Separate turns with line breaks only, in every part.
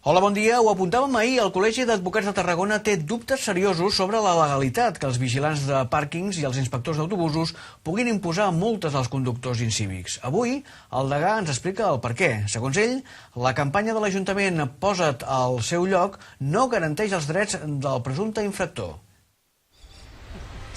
Hola, bon dia. Ho apuntàvem ahir, el Col·legi d'Advocats de Tarragona té dubtes seriosos sobre la legalitat que els vigilants de pàrquings i els inspectors d'autobusos puguin imposar multes als conductors incívics. Avui, el degà ens explica el perquè. Segons ell, la campanya de l'Ajuntament Posa't al seu lloc no garanteix els drets del presumpte infractor.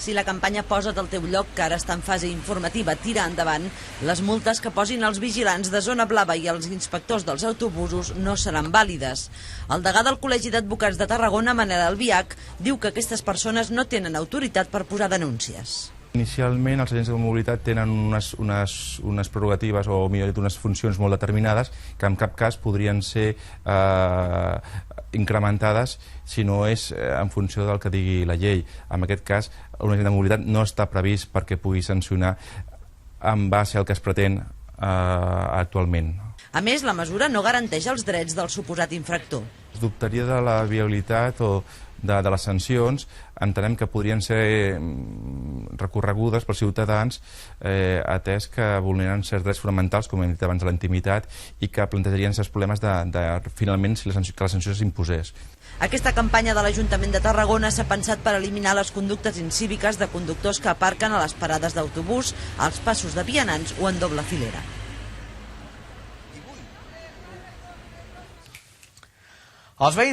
Si la campanya Posa't al teu lloc, que ara està en fase informativa, tira endavant, les multes que posin els vigilants de zona blava i els inspectors dels autobusos no seran vàlides. El degà del Col·legi d'Advocats de Tarragona, Manel Albiach, diu que aquestes persones no tenen autoritat per posar denúncies.
Inicialment, els agents de mobilitat tenen unes prerrogatives o, millor dit, unes funcions molt determinades que en cap cas podrien ser incrementades si no és en funció del que digui la llei. En aquest cas, un agent de mobilitat no està previst perquè pugui sancionar en base al que es pretén actualment.
A més, la mesura no garanteix els drets del suposat infractor.
Es dubtaria de la viabilitat o de les sancions. Entenem que podrien ser recorregudes pels ciutadans atès que vulneren certs drets fonamentals, com hem dit abans, de la intimitat, i que plantejarien certs problemes finalment si que la sanció s'imposés.
Aquesta campanya de l'Ajuntament de Tarragona s'ha pensat per eliminar les conductes incíviques de conductors que aparquen a les parades d'autobús, als passos de vianants o en doble filera.
Els veïns